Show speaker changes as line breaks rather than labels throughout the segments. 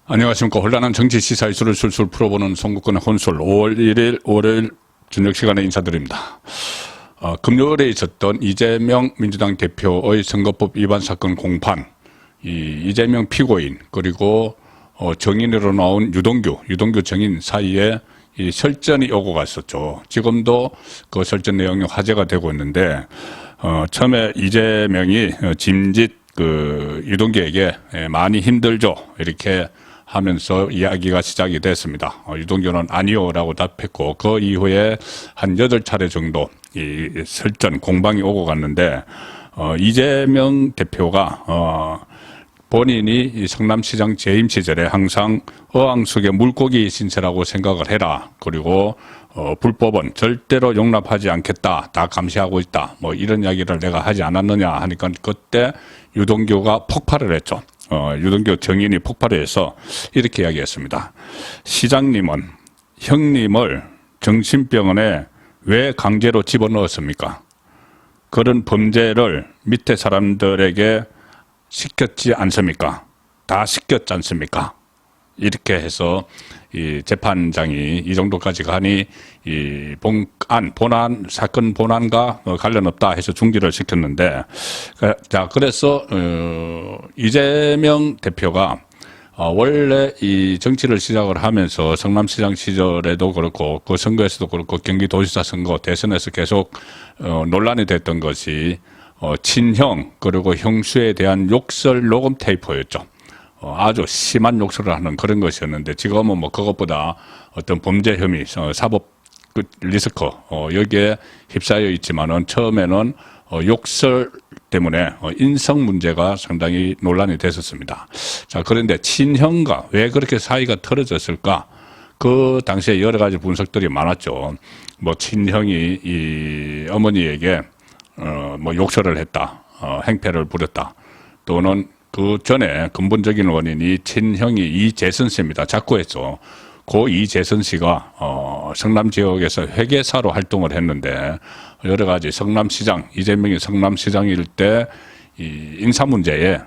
안녕하십니까. 혼란한 정치 시사 이슈를 술술 풀어보는 송국권의 혼술 5월 1일 월요일 저녁 시간에 인사드립니다. 금요일에 있었던 이재명 민주당 대표의 선거법 위반 사건 공판, 이재명 피고인 그리고 정인으로 나온 유동규 정인 사이에 이 설전이 오고 갔었죠. 지금도 그 설전 내용이 화제가 되고 있는데 처음에 이재명이 짐짓 유동규에게 많이 힘들죠 이렇게 하면서 이야기가 시작이 됐습니다. 유동규는 아니요라고 답했고 그 이후에 한 8차례 정도 이 설전 공방이 오고 갔는데 이재명 대표가 본인이 이 성남시장 재임 시절에 항상 어항 속에 물고기 신세라고 생각을 해라. 그리고 불법은 절대로 용납하지 않겠다. 다 감시하고 있다. 뭐 이런 이야기를 내가 하지 않았느냐 하니까 그때 유동규가 폭발을 했죠. 유동규 정인이 폭발을 해서 이렇게 이야기했습니다. 시장님은 형님을 정신병원에 왜 강제로 집어넣었습니까? 그런 범죄를 밑에 사람들에게 시켰지 않습니까? 다 시켰지 않습니까? 이렇게 해서 이 재판장이 이 정도까지 가니 이 본안 사건 본안과 관련 없다 해서 중지를 시켰는데, 자 그래서 이재명 대표가 원래 이 정치를 시작을 하면서 성남시장 시절에도 그렇고 그 선거에서도 그렇고 경기도지사 선거 대선에서 계속 논란이 됐던 것이 친형 그리고 형수에 대한 욕설 녹음 테이프였죠. 아주 심한 욕설을 하는 그런 것이었는데 지금은 뭐 그것보다 어떤 범죄 혐의, 사법 리스크 여기에 휩싸여 있지만은 처음에는 욕설 때문에 인성 문제가 상당히 논란이 됐었습니다. 자, 그런데 친형과 왜 그렇게 사이가 틀어졌을까? 그 당시에 여러 가지 분석들이 많았죠. 뭐 친형이 이 어머니에게 뭐 욕설을 했다, 행패를 부렸다, 또는 그 전에 근본적인 원인이 친형이 이재선 씨입니다. 작고했죠. 그 이재선 씨가 성남 지역에서 회계사로 활동을 했는데 여러 가지 성남시장, 이재명이 성남시장일 때 이 인사 문제에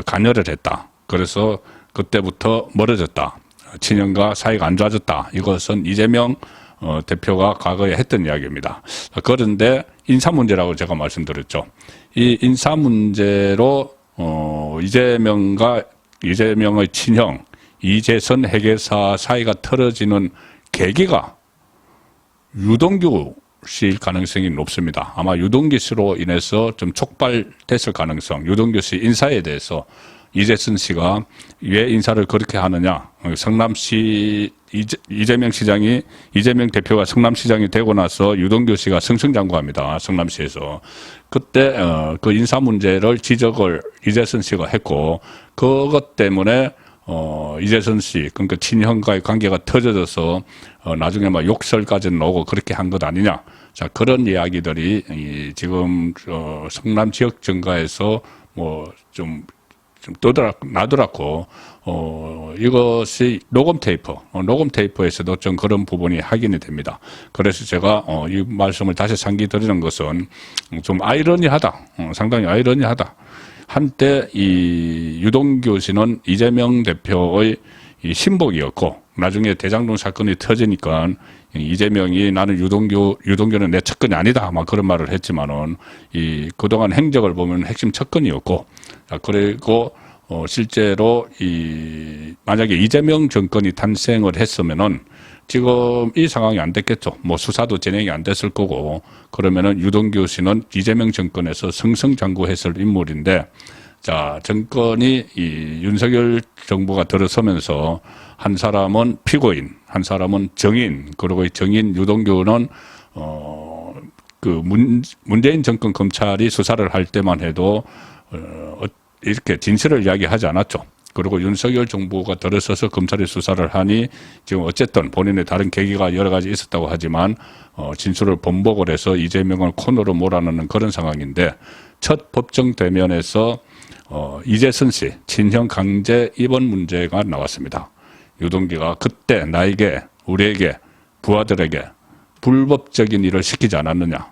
관여를 했다. 그래서 그때부터 멀어졌다. 친형과 사이가 안 좋아졌다. 이것은 이재명 대표가 과거에 했던 이야기입니다. 그런데 인사 문제라고 제가 말씀드렸죠. 이 인사 문제로 이재명의 친형 이재선 회계사 사이가 틀어지는 계기가 유동규 씨일 가능성이 높습니다. 아마 유동규 씨로 인해서 좀 촉발됐을 가능성, 유동규 씨 인사에 대해서 이재선 씨가 왜 인사를 그렇게 하느냐. 성남시 이재명 대표가 성남시장이 되고 나서 유동규 씨가 승승장구합니다. 성남시에서. 그때 그 인사 문제를 지적을 이재선 씨가 했고 그것 때문에 이재선 씨 그러니까 친형과의 관계가 터져져서 나중에 막 욕설까지는 오고 그렇게 한 것 아니냐. 자, 그런 이야기들이 지금 성남 지역 정가에서 뭐 좀 나더라고. 이것이 녹음 테이프에서도 좀 그런 부분이 확인이 됩니다. 그래서 제가 이 말씀을 다시 상기 드리는 것은 좀 아이러니하다. 상당히 아이러니하다. 한때 이 유동규 씨는 이재명 대표의 이 신복이었고 나중에 대장동 사건이 터지니까 이재명이 나는 유동규는 내 측근이 아니다. 막 그런 말을 했지만은 이 그동안 행적을 보면 핵심 측근이었고 그리고 실제로 만약에 이재명 정권이 탄생을 했으면은 지금 이 상황이 안 됐겠죠. 뭐 수사도 진행이 안 됐을 거고 그러면은 유동규 씨는 이재명 정권에서 승승장구했을 인물인데 자, 정권이 이 윤석열 정부가 들어서면서 한 사람은 피고인, 한 사람은 정인, 그리고 이 정인 유동규는 문재인 정권 검찰이 수사를 할 때만 해도 이렇게 진실을 이야기하지 않았죠. 그리고 윤석열 정부가 들어서서 검찰이 수사를 하니 지금 어쨌든 본인의 다른 계기가 여러 가지 있었다고 하지만 진술을 번복을 해서 이재명을 코너로 몰아넣는 그런 상황인데 첫 법정 대면에서 이재선 씨 친형 강제 입원 문제가 나왔습니다. 유동규가 그때 나에게 우리에게 부하들에게 불법적인 일을 시키지 않았느냐.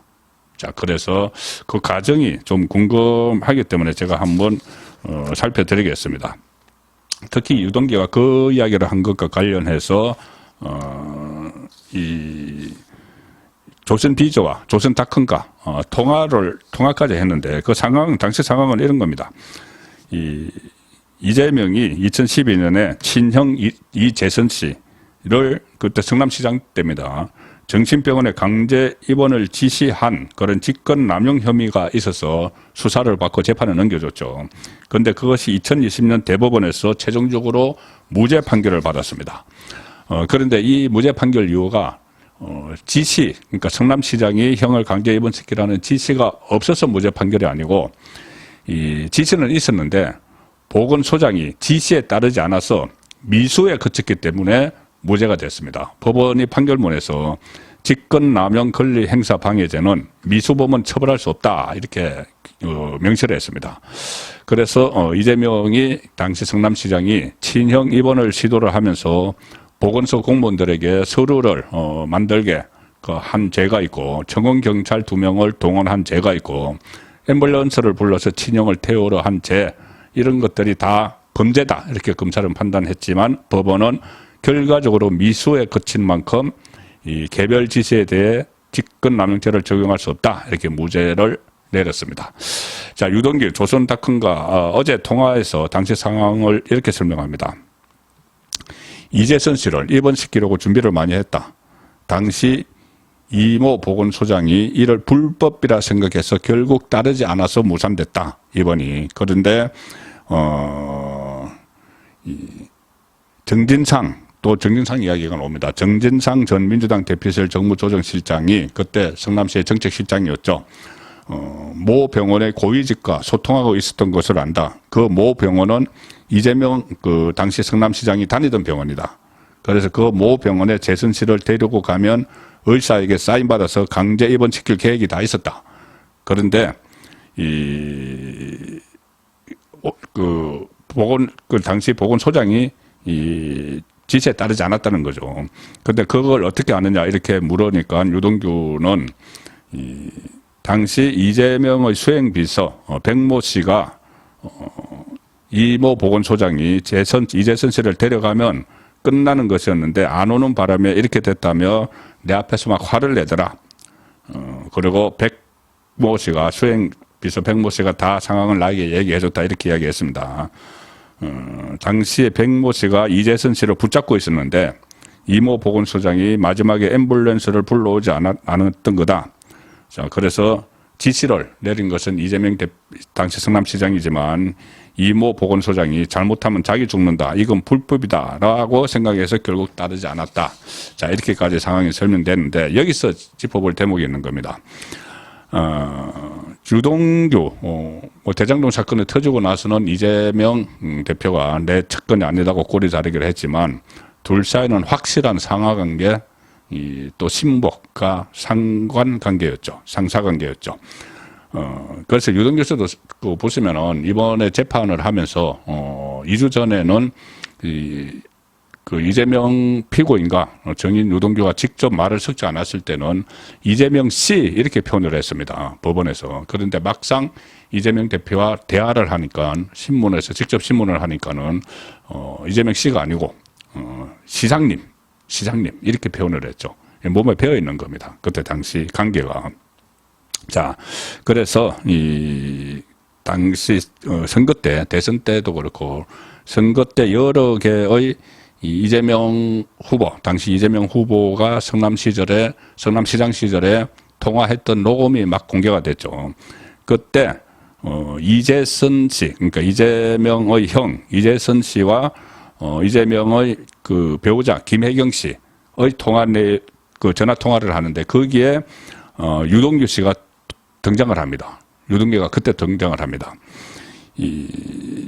자, 그래서 그 과정이 좀 궁금하기 때문에 제가 한번 살펴드리겠습니다. 특히 유동규가 그 이야기를 한 것과 관련해서 이 조선 비저와 조선 다큰과 통화까지 했는데 그 상황 당시 상황은 이런 겁니다. 이재명이 2012년에 친형 이재선 씨를 그때 성남시장 때입니다. 정신병원에 강제 입원을 지시한 그런 직권 남용 혐의가 있어서 수사를 받고 재판에 넘겨줬죠. 그런데 그것이 2020년 대법원에서 최종적으로 무죄 판결을 받았습니다. 그런데 이 무죄 판결 이유가 지시, 그러니까 성남시장이 형을 강제 입원시키라는 지시가 없어서 무죄 판결이 아니고 이 지시는 있었는데 보건소장이 지시에 따르지 않아서 미수에 그쳤기 때문에 무죄가 됐습니다. 법원이 판결문에서 직권남용 권리행사 방해죄는 미수범은 처벌할 수 없다 이렇게 명시를 했습니다. 그래서 이재명이 당시 성남시장이 친형 입원을 시도를 하면서 보건소 공무원들에게 서류를 만들게 한 죄가 있고 청원경찰 2명을 동원한 죄가 있고 앰뷸런스를 불러서 친형을 태우러 한 죄 이런 것들이 다 범죄다 이렇게 검찰은 판단했지만 법원은 결과적으로 미수에 그친 만큼 이 개별 지시에 대해 직권남용죄를 적용할 수 없다 이렇게 무죄를 내렸습니다. 자, 유동길 조선다큰과 어제 통화에서 당시 상황을 이렇게 설명합니다. 이재선 씨를 입원시키려고 준비를 많이 했다. 당시 이모 보건소장이 이를 불법이라 생각해서 결국 따르지 않아서 무산됐다. 입원이. 그런데 정진상 이야기가 나옵니다. 정진상 전 민주당 대표실 정무조정실장이 그때 성남시의 정책실장이었죠. 모 병원의 고위직과 소통하고 있었던 것을 안다. 그 모 병원은 이재명 그 당시 성남시장이 다니던 병원이다. 그래서 그 모 병원에 재선 씨를 데리고 가면 의사에게 사인받아서 강제 입원시킬 계획이 다 있었다. 그런데 그 당시 보건소장이 이 지시에 따르지 않았다는 거죠. 근데 그걸 어떻게 아느냐 이렇게 물으니까 유동규는 당시 이재명의 수행비서 백모 씨가 이모 보건소장이 이재선 씨를 데려가면 끝나는 것이었는데 안 오는 바람에 이렇게 됐다며 내 앞에서 막 화를 내더라. 그리고 백모 씨가 수행비서 백모 씨가 다 상황을 나에게 얘기해줬다 이렇게 이야기했습니다. 당시에 백모 씨가 이재선 씨를 붙잡고 있었는데 이모 보건소장이 마지막에 앰뷸런스를 불러오지 않았던 거다. 자, 그래서 지시를 내린 것은 이재명 당시 성남시장이지만 이모 보건소장이 잘못하면 자기 죽는다. 이건 불법이다라고 생각해서 결국 따르지 않았다. 자, 이렇게까지 상황이 설명되는데 여기서 짚어볼 대목이 있는 겁니다. 유동규 대장동 사건이 터지고 나서는 이재명 대표가 내 측근이 아니다고 꼬리 자르기를 했지만 둘 사이는 확실한 상하관계 또 신복과 상관관계였죠. 상사관계였죠. 그래서 유동규 씨도 보시면은 이번에 재판을 하면서 2주 전에는 그 이재명 피고인과 정인 유동규가 직접 말을 섞지 않았을 때는 이재명 씨 이렇게 표현을 했습니다. 법원에서. 그런데 막상 이재명 대표와 대화를 하니까 직접 신문을 하니까는 이재명 씨가 아니고 시장님 이렇게 표현을 했죠. 몸에 배어 있는 겁니다. 그때 당시 관계가. 자, 그래서 이 당시 선거 때 대선 때도 그렇고 선거 때 여러 개의 이재명 후보, 당시 이재명 후보가 성남시장 시절에 통화했던 녹음이 막 공개가 됐죠. 그때 이재선 씨, 그러니까 이재명의 형 이재선 씨와 이재명의 그 배우자 김혜경 씨의 전화 통화를 하는데 거기에 유동규 씨가 등장을 합니다. 유동규가 그때 등장을 합니다. 이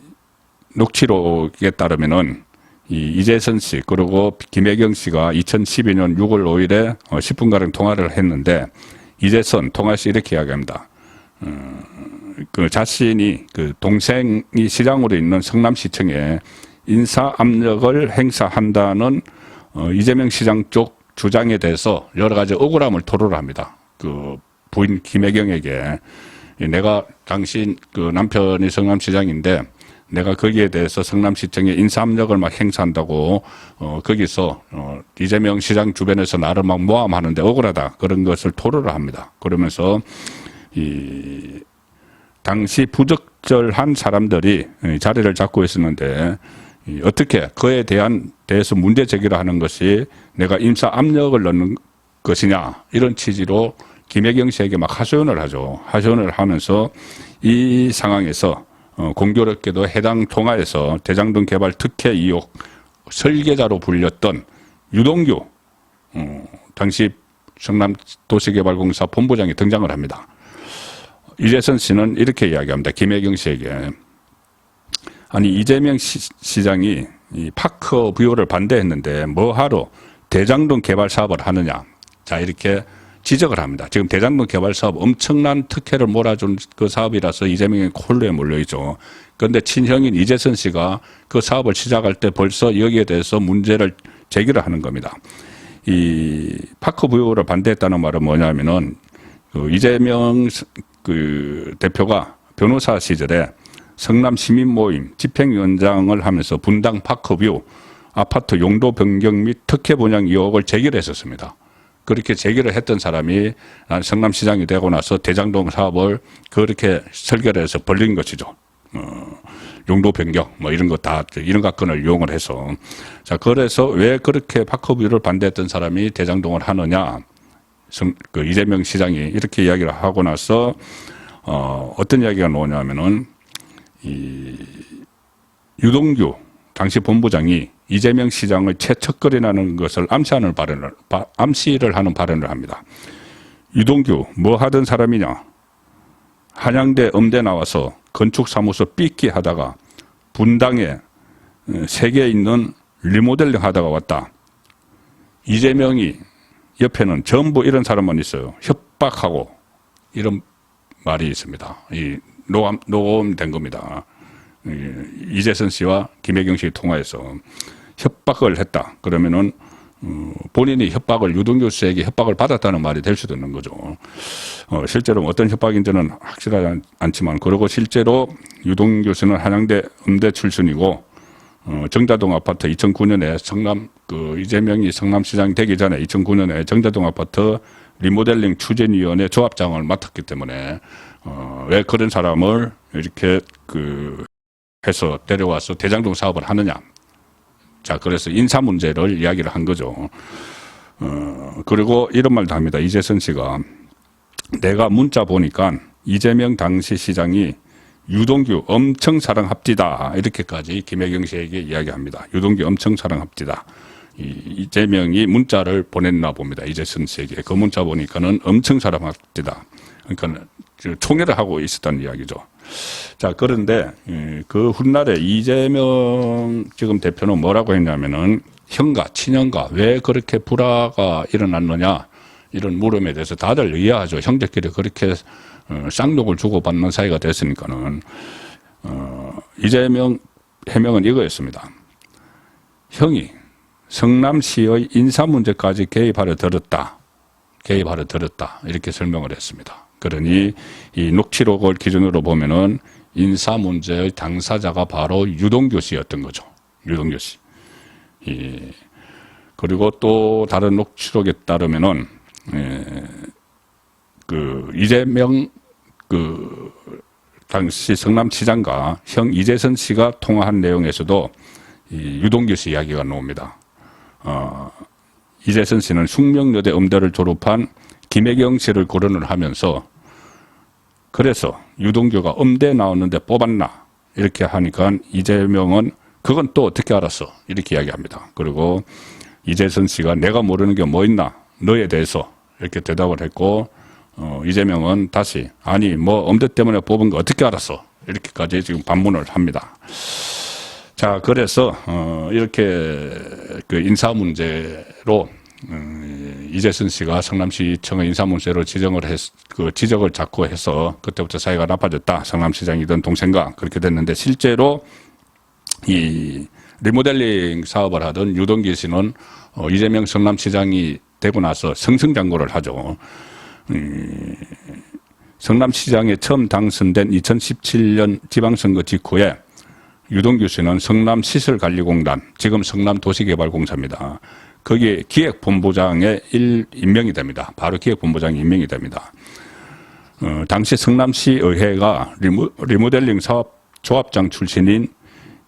녹취록에 따르면은 이재선 씨 그리고 김혜경 씨가 2012년 6월 5일에 10분가량 통화를 했는데 이재선 통화 시 이렇게 이야기합니다. 그 자신이 그 동생이 시장으로 있는 성남시청에 인사 압력을 행사한다는 이재명 시장 쪽 주장에 대해서 여러 가지 억울함을 토로를 합니다. 그 부인 김혜경에게 내가 당신 그 남편이 성남시장인데 내가 거기에 대해서 성남시청에 인사압력을 막 행사한다고 거기서 이재명 시장 주변에서 나를 막 모함하는데 억울하다 그런 것을 토로를 합니다. 그러면서 이 당시 부적절한 사람들이 자리를 잡고 있었는데 어떻게 그에 대해서 문제 제기를 하는 것이 내가 인사 압력을 넣는 것이냐 이런 취지로 김혜경 씨에게 막 하소연을 하죠. 하소연을 하면서 이 상황에서 공교롭게도 해당 통화에서 대장동 개발 특혜 의혹 설계자로 불렸던 유동규 당시 성남도시개발공사 본부장이 등장을 합니다. 이재선 씨는 이렇게 이야기합니다. 김혜경 씨에게. 아니 이재명 시장이 이 파크 부여를 반대했는데 뭐하러 대장동 개발 사업을 하느냐. 자 이렇게 지적을 합니다. 지금 대장동 개발 사업 엄청난 특혜를 몰아준 그 사업이라서 이재명이 콜로에 몰려있죠. 그런데 친형인 이재선 씨가 그 사업을 시작할 때 벌써 여기에 대해서 문제를 제기를 하는 겁니다. 이 파크 부여를 반대했다는 말은 뭐냐면은 그 이재명 그 대표가 변호사 시절에 성남 시민 모임 집행위원장을 하면서 분당 파크뷰 아파트 용도 변경 및 특혜 분양 의혹을 제기를 했었습니다. 그렇게 제기를 했던 사람이 성남시장이 되고 나서 대장동 사업을 그렇게 설계를 해서 벌린 것이죠. 용도 변경 뭐 이런 거 다 이런 사건을 이용을 해서 자 그래서 왜 그렇게 파크뷰를 반대했던 사람이 대장동을 하느냐. 그 이재명 시장이 이렇게 이야기를 하고 나서 어떤 이야기가 나오냐면은 이 유동규 당시 본부장이 이재명 시장을 채척거리라는 것을 암시를 하는 발언을 합니다. 유동규 뭐 하던 사람이냐. 한양대 음대 나와서 건축사무소 삐끼 하다가 분당에 세계에 있는 리모델링 하다가 왔다. 이재명이 옆에는 전부 이런 사람만 있어요. 협박하고 이런 말이 있습니다. 이 녹음된 겁니다. 이재선 씨와 김혜경 씨 통화에서 협박을 했다. 그러면은 본인이 협박을 유동규 씨에게 협박을 받았다는 말이 될 수도 있는 거죠. 실제로 어떤 협박인지는 확실하지 않지만 그리고 실제로 유동규 씨는 한양대 음대 출신이고 정자동 아파트 2009년에 이재명이 성남시장이 되기 전에 2009년에 정자동 아파트 리모델링 추진위원회 조합장을 맡았기 때문에 왜 그런 사람을 이렇게 해서 데려와서 대장동 사업을 하느냐. 자, 그래서 인사 문제를 이야기를 한 거죠. 그리고 이런 말도 합니다. 이재선 씨가 내가 문자 보니까 이재명 당시 시장이 유동규 엄청 사랑합디다. 이렇게까지 김혜경 씨에게 이야기합니다. 유동규 엄청 사랑합디다. 이재명이 문자를 보냈나 봅니다. 이재선 씨에게. 그 문자 보니까는 엄청 사랑합디다. 그러니까 총애를 하고 있었다는 이야기죠. 자, 그런데 그 훗날에 이재명 지금 대표는 뭐라고 했냐면은 형과 친형과 왜 그렇게 불화가 일어났느냐 이런 물음에 대해서 다들 이해하죠. 형제끼리 그렇게 쌍욕을 주고받는 사이가 됐으니까는 이재명 해명은 이거였습니다. 형이 성남시의 인사 문제까지 개입하려 들었다 이렇게 설명을 했습니다. 그러니 이 녹취록을 기준으로 보면은 인사 문제의 당사자가 바로 유동규 씨였던 거죠. 유동규 씨. 그리고 또 다른 녹취록에 따르면은 이재명 당시 성남시장과 형 이재선 씨가 통화한 내용에서도 이 유동규 씨 이야기가 나옵니다. 이재선 씨는 숙명여대 음대를 졸업한 김혜경 씨를 거론을 하면서 그래서 유동규가 음대 나왔는데 뽑았나 이렇게 하니까 이재명은 그건 또 어떻게 알았어 이렇게 이야기합니다. 그리고 이재선 씨가 내가 모르는 게 뭐 있나 너에 대해서 이렇게 대답을 했고 이재명은 다시 아니 뭐 음대 때문에 뽑은 거 어떻게 알았어 이렇게까지 지금 반문을 합니다. 자 그래서 이렇게 그 인사 문제로 이재선 씨가 성남시청의 인사 문제로 지적을 자꾸 해서 그때부터 사이가 나빠졌다. 성남시장이던 동생과 그렇게 됐는데 실제로 이 리모델링 사업을 하던 유동기 씨는 이재명 성남시장이 되고 나서 승승장구를 하죠. 성남시장에 처음 당선된 2017년 지방선거 직후에 유동규 씨는 성남시설관리공단, 지금 성남도시개발공사입니다. 거기에 기획본부장에 임명이 됩니다. 바로 기획본부장이 임명이 됩니다. 당시 성남시의회가 리모델링 사업 조합장 출신인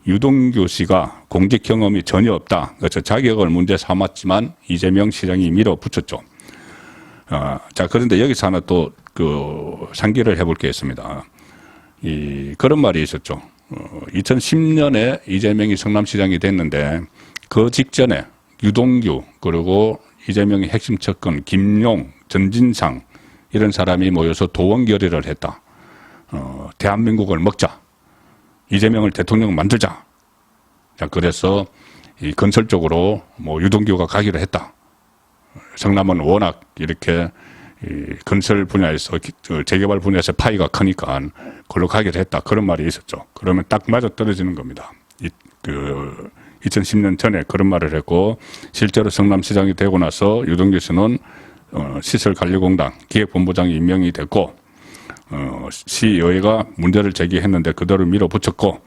유동규 씨가 공직 경험이 전혀 없다. 그래서 자격을 문제 삼았지만 이재명 시장이 밀어붙였죠. 자, 그런데 여기서 하나 또 상기를 해볼 게 있습니다. 그런 말이 있었죠. 2010년에 이재명이 성남시장이 됐는데 그 직전에 유동규 그리고 이재명의 핵심 측근 김용, 전진상 이런 사람이 모여서 도원 결의를 했다. 대한민국을 먹자. 이재명을 대통령 만들자. 자, 그래서 이 건설 쪽으로 유동규가 가기로 했다. 성남은 워낙 이렇게 건설 분야에서 재개발 분야에서 파이가 크니까 그걸로 가기로 했다. 그런 말이 있었죠. 그러면 딱 맞아 떨어지는 겁니다. 2010년 전에 그런 말을 했고 실제로 성남시장이 되고 나서 유동규 씨는 시설관리공단 기획본부장이 임명이 됐고 시의회가 문제를 제기했는데 그대로 밀어붙였고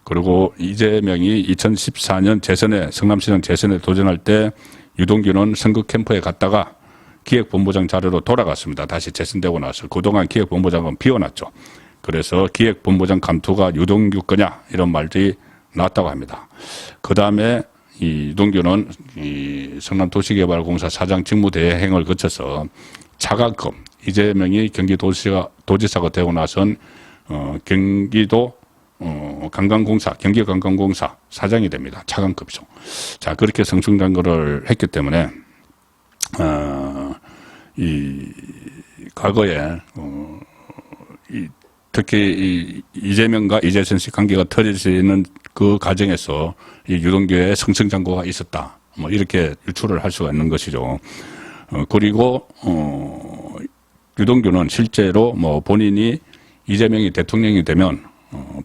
그리고 이재명이 2014년 성남시장 재선에 도전할 때 유동규는 선거 캠프에 갔다가 기획본부장 자리로 돌아갔습니다. 다시 재선되고 나서 그동안 기획본부장은 비워놨죠. 그래서 기획본부장 감투가 유동규 거냐 이런 말들이 나왔다고 합니다. 그 다음에 이 유동규는 이 성남도시개발공사 사장 직무대행을 거쳐서 차관급 이재명이 경기도지사가 되고 나선 경기도 경기관광공사 사장이 됩니다. 차관급이죠. 자, 그렇게 성충장구를 했기 때문에 과거에 특히 이재명과 이재선 씨 관계가 터지는 그 과정에서 이 유동규의 성승장구가 있었다. 이렇게 유추를 할 수가 있는 것이죠. 그리고 유동규는 실제로 본인이 이재명이 대통령이 되면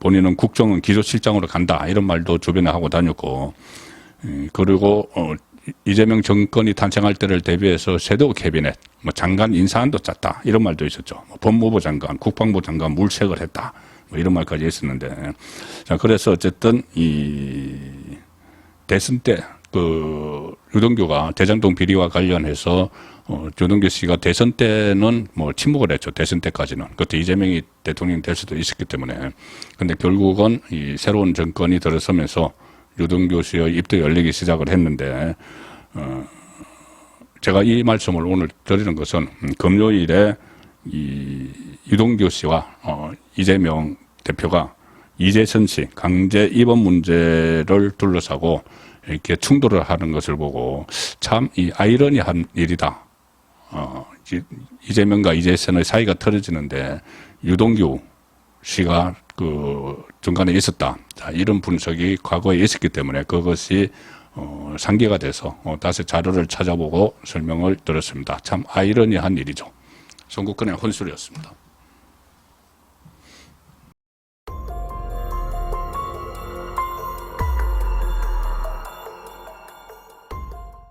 본인은 국정원 기조실장으로 간다 이런 말도 주변에 하고 다녔고 그리고 이재명 정권이 탄생할 때를 대비해서 섀도우 캐비넷 장관 인사안도 짰다 이런 말도 있었죠. 법무부 장관, 국방부 장관 물색을 했다 이런 말까지 있었는데 자 그래서 어쨌든 이 대선 때 유동규가 대장동 비리와 관련해서 유동규 씨가 대선 때는 침묵을 했죠. 대선 때까지는. 그때 이재명이 대통령이 될 수도 있었기 때문에. 근데 결국은 이 새로운 정권이 들어서면서 유동규 씨의 입도 열리기 시작을 했는데, 제가 이 말씀을 오늘 드리는 것은 금요일에 이 유동규 씨와 이재명 대표가 이재선 씨 강제 입원 문제를 둘러싸고 이렇게 충돌을 하는 것을 보고 참 이 아이러니한 일이다. 이재명과 이재선의 사이가 틀어지는데 유동규 씨가 중간에 있었다. 자, 이런 분석이 과거에 있었기 때문에 그것이 상기가 돼서 다시 자료를 찾아보고 설명을 드렸습니다. 참 아이러니한 일이죠. 송국근의 혼술이었습니다.